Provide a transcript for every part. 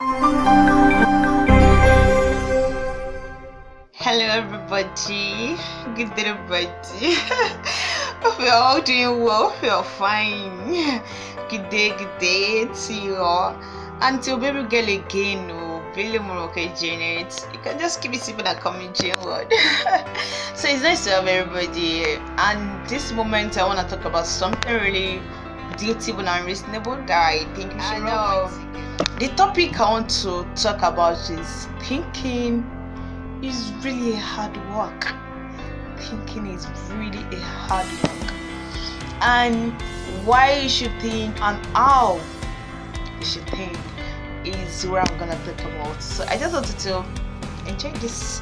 Hello everybody, good day everybody. Hope you're all doing well, hope you're fine. Good day to you all. Until baby girl again, Billy Moroke Janet. You can just keep it simple and coming Jane word. So it's nice to have everybody here. And this moment I want to talk about something really beautiful and reasonable that I think we should know. The topic I want to talk about is thinking is really a hard work. Thinking is really a hard work, and why you should think and how you should think is what I'm gonna talk about. So I just wanted to enjoy this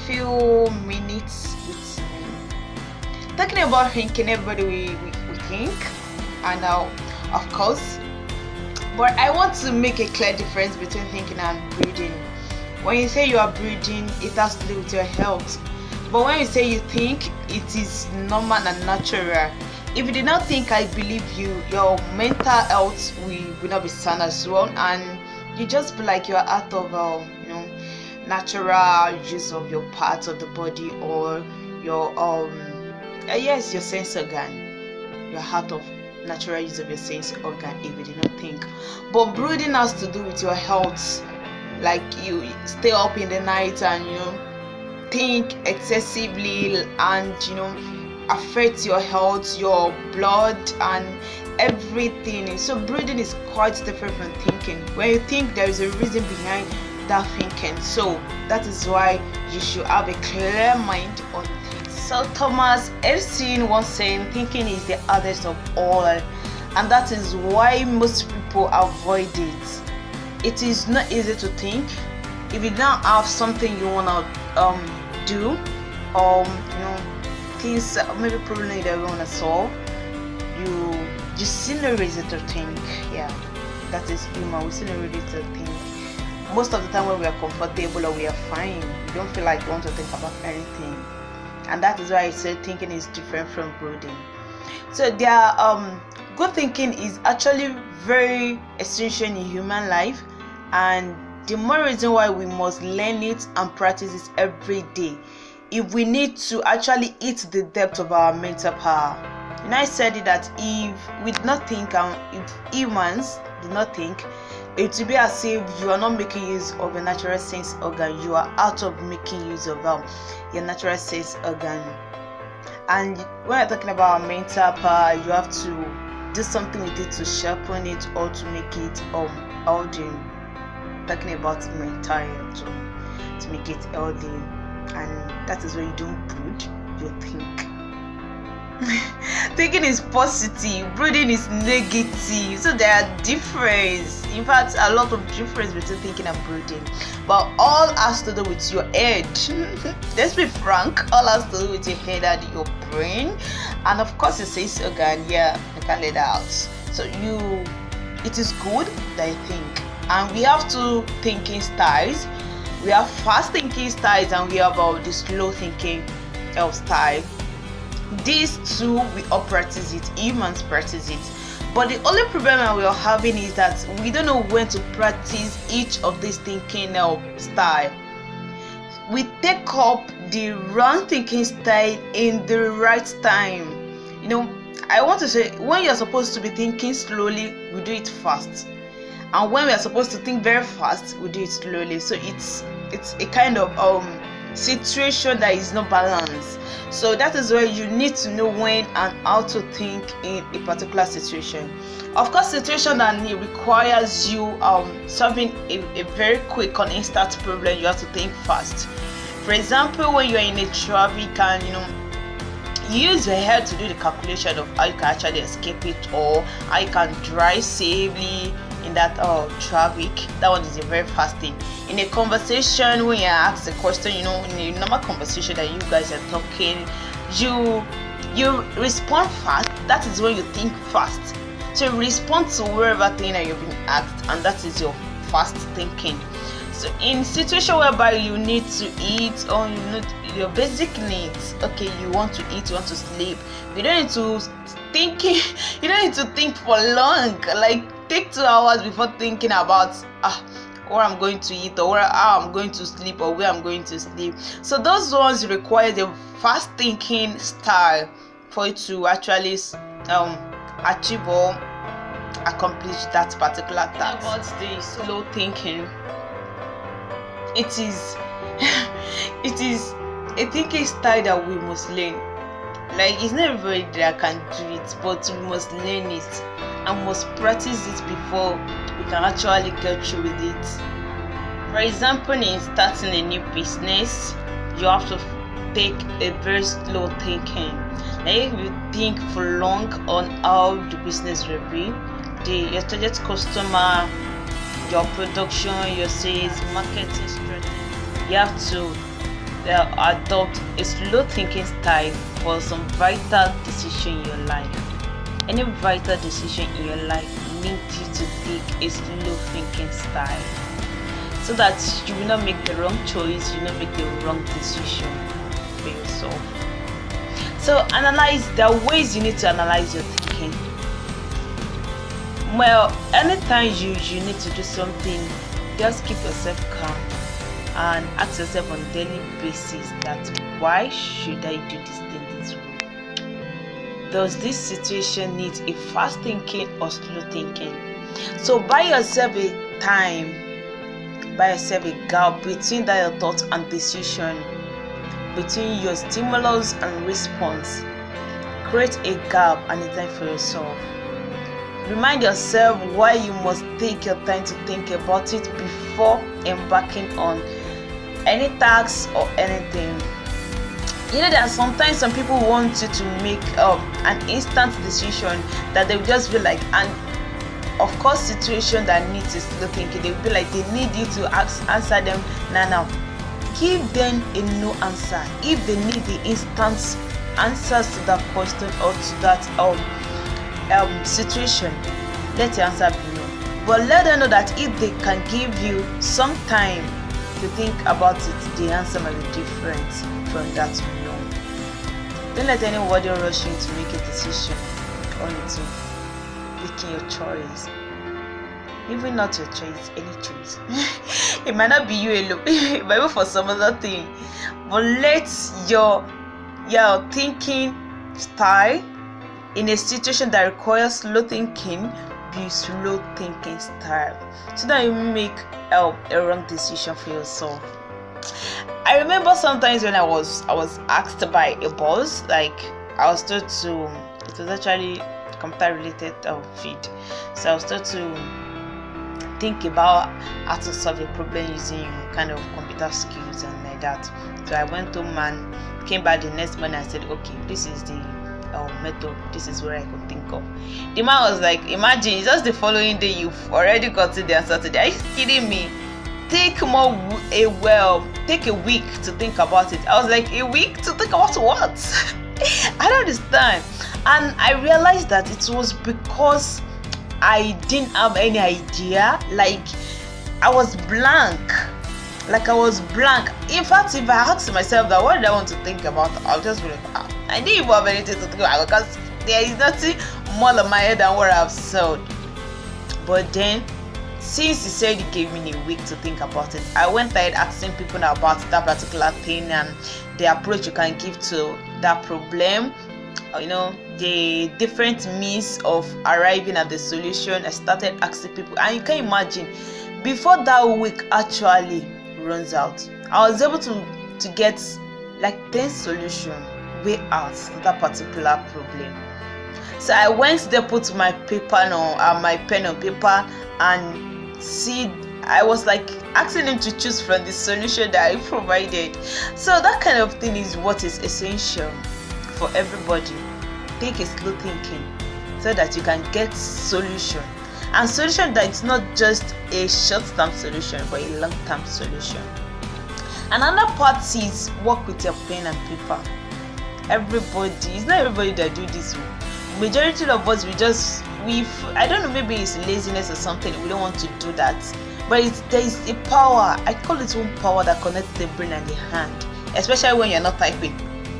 few minutes with me. Talking about thinking, everybody we think, and now of course, but I want to make a clear difference between thinking and breathing. When you say you are breathing, it has to do with your health. But when you say you think, it is normal and natural. If you did not think, I believe you, your mental health will not be sound as well, and you just be like you are out of natural use of your parts of the body, or your your sense organ. You're out of natural use of your sense organ if you did not think. But breathing has to do with your health. Like you stay up in the night and think excessively, and affect your health, your blood and everything. So breathing is quite different from thinking. When you think, there is a reason behind that thinking. So that is why you should have a clear mind on things. So Thomas Edison once saying, thinking is the hardest of all, and that is why most people avoid it. It is not easy to think. If you don't have something you wanna do, things, maybe problem that you wanna solve, you see no reason to think. Yeah, that is human. We see no reason to think. Most of the time when we are comfortable or we are fine, we don't feel like we want to think about anything, and that is why I said thinking is different from brooding. So good thinking is actually very essential in human life, and the more reason why we must learn it and practice it every day if we need to actually hit the depth of our mental power. And I said it that if we do not think, and if humans do not think, it will be as if you are not making use of your natural sense organ. You are out of making use of your natural sense organ. And when we're talking about mental power, you have to do something with it to sharpen it or to make it healthy. Talking about mental health to make it healthy, and that is where you don't brood, you think. Thinking is positive, brooding is negative. So there are difference. In fact, a lot of difference between thinking and brooding. But all has to do with your head. Let's be frank, all has to do with your head and your brain. And of course your sense organ, yeah, you can let that out. So it is good that you think. And we have two thinking styles. We have fast thinking styles and we have the slow thinking style. These two, we all practice it, humans practice it. But the only problem that we are having is that we don't know when to practice each of these thinking style. We take up the wrong thinking style in the right time. I want to say, when you're supposed to be thinking slowly, we do it fast. And when we are supposed to think very fast, we do it slowly. So it's a kind of situation that is not balanced. So that is where you need to know when and how to think in a particular situation. Of course, situation that requires you solving a very quick and instant problem, you have to think fast. For example, when you are in a traffic and you use your head to do the calculation of how you can actually escape it, or how you can drive safely in that traffic. That one is a very fast thing. In a conversation, when you ask a question, in a normal conversation that you guys are talking, you respond fast. That is when you think fast. So you respond to whatever thing that you've been asked, and that is your fast thinking. So in situation whereby you need to eat, or you need your basic needs, okay, you want to eat, you want to sleep, you don't need to think for long, like take 2 hours before thinking about what I'm going to eat, or how I'm going to sleep, or where I'm going to sleep. So those ones require the fast thinking style for you to actually achieve or accomplish that particular task. About the slow thinking, it is a thinking style that we must learn. Like, it's not everybody that can do it, but we must learn it and must practice it before we can actually get through with it. For example, in starting a new business, you have to take a very slow thinking. Like, you think for long on how the business will be, your target customer, your production, your sales, marketing strategy. You have to adopt a slow thinking style for some vital decision in your life. Any vital decision in your life needs you to take a slow thinking style, so that you will not make the wrong choice, you will not make the wrong decision for yourself. So analyze. There are ways you need to analyze your thinking. Well, anytime you need to do something, just keep yourself calm and ask yourself on a daily basis that, why should I do this thing this way? Does this situation need a fast thinking or slow thinking? So buy yourself a time, buy yourself a gap between that your thought and decision, between your stimulus and response. Create a gap and a time for yourself. Remind yourself why you must take your time to think about it before embarking on any task or anything. You know, there are sometimes some people want you to make an instant decision that they will just be like, and of course situation that needs is slow thinking, they will be like, they need you to answer them now. Give them a no answer. If they need the instant answers to that question or to that situation, let the answer be no. But let them know that if they can give you some time to think about it, the answer might be different from that no. Don't let anybody rush you to make a decision or into making your choice. Even not your choice, any choice. It might not be you alone, it might be for some other thing. But let your thinking style in a situation that requires slow thinking be slow thinking style, so that you make a wrong decision for yourself. I remember sometimes when I was asked by a boss, like I was told to, it was actually computer related field, so I was told to think about how to solve a problem using kind of computer skills and like that. So I went home and came back the next morning and said, okay, this is the method, this is what I could think of. The man was like, imagine just the following day you've already gotten the answer today. Are you kidding me? Take a week to think about it. I was like, a week to think about what? I don't understand. And I realized that it was because I didn't have any idea. Like, I was blank. In fact, if I asked myself that, what did I want to think about, I'll just be like, I didn't even have anything to think about, because there is nothing more in my head than what I've said. But then, since he said he gave me a week to think about it, I went ahead asking people about that particular thing and the approach you can give to that problem. You know, the different means of arriving at the solution. I started asking people, and you can imagine, before that week actually runs out, I was able to get like 10 solutions way out to that particular problem. So I went there, put my my pen on paper, and see, I was like asking him to choose from the solution that I provided. So that kind of thing is what is essential for everybody. Take a slow thinking so that you can get solution, and solution that it's not just a short-term solution but a long-term solution. Another part is work with your pen and paper. It's not everybody that do this. Majority of us, I don't know, maybe it's laziness or something, we don't want to do that. But there is a power, I call it one power, that connects the brain and the hand, especially when you're not typing.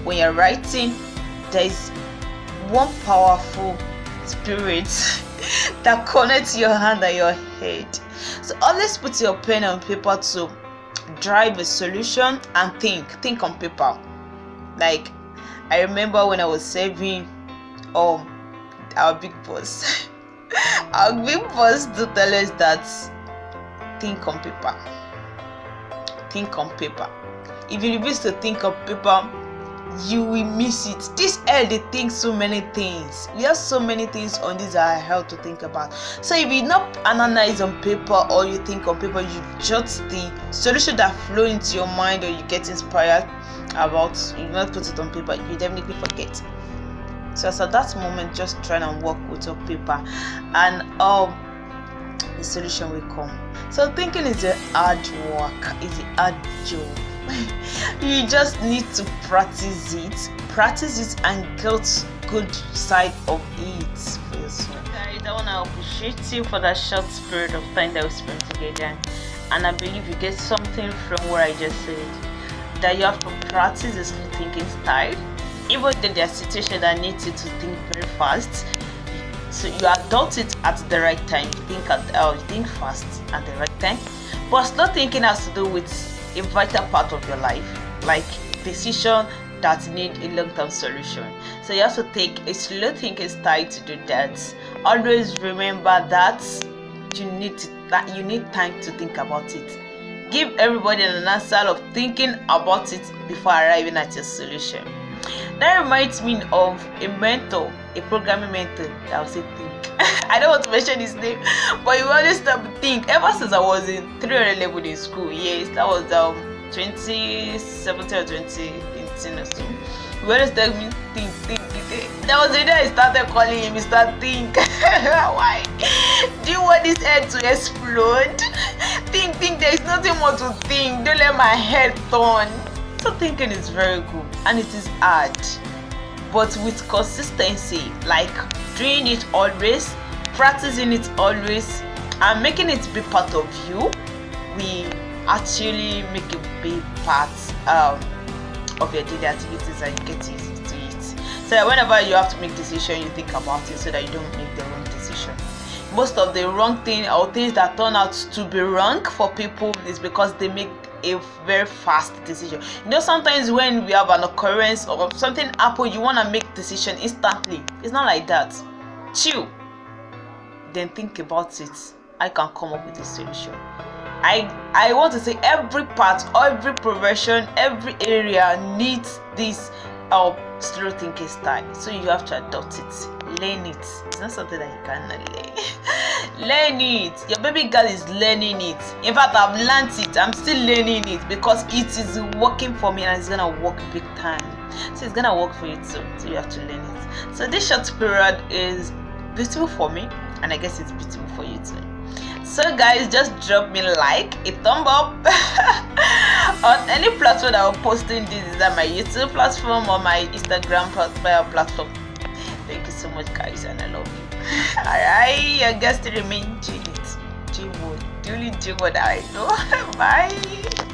When you're writing, there is one powerful spirit that connects your hand and your head. So always put your pen on paper to drive a solution and think on paper. Like, I remember when I was serving our big boss our big boss to tell us that think on paper. If you refuse to think on paper, you will miss it. This air, they think so many things. We have so many things on this that are hell to think about. So if you not analyze on paper or you think on paper, you jot the solution that flow into your mind or you get inspired about, you not put it on paper, you definitely forget. So as at that moment, just try and work with your paper, and the solution will come. So thinking is a hard work, it's a hard job. You just need to practice it and get good side of it for yourself. Guys, I want to appreciate you for that short period of time that we spent together, and I believe you get something from what I just said, that you have to practice this thinking style. Even though there are situations that need you to think very fast, so you adopt it at the right time. You think fast at the right time. But slow thinking has to do with a vital part of your life, like decision that need a long-term solution. So you have to take a slow thinking style to do that. Always remember that you need time to think about it. Give everybody an answer of thinking about it before arriving at your solution. That reminds me of a mentor, a programming mentor that I would say think. I don't want to mention his name, but he always told me think. Ever since I was in 300 level in school, yes, that was 2017 or 2018 or so. He always tell me think. That was the day I started calling him Mr. Think. Why? Do you want this head to explode? Think. There is nothing more to think. Don't let my head turn. So thinking is very good and it is hard, but with consistency, like doing it always, practicing it always, and making it be part of you, we actually make a big part of your daily activities and you get used to it. So that whenever you have to make decision, you think about it so that you don't make the wrong decision. Most of the wrong thing or things that turn out to be wrong for people is because they make a very fast decision. You know, sometimes when we have an occurrence or something happen, you want to make decision instantly. It's not like that. Chill, then think about it. I can come up with a solution. I want to say every part, every profession, every area needs this slow thinking style. So you have to adopt it, learn it. It's not something that you cannot learn. Learn it. Your baby girl is learning it. In fact, I've learned it. I'm still learning it because it is working for me and it's gonna work big time. So it's gonna work for you too. So you have to learn it. So this short period is beautiful for me, and I guess it's beautiful for you too. So guys, just drop me like a thumb up on any platform that I'm posting this, is that my YouTube platform or my Instagram platform. Thank you so much guys, and I love you. Alright, I guess to remain G-Wood. Duly G-Wood, I know. Bye.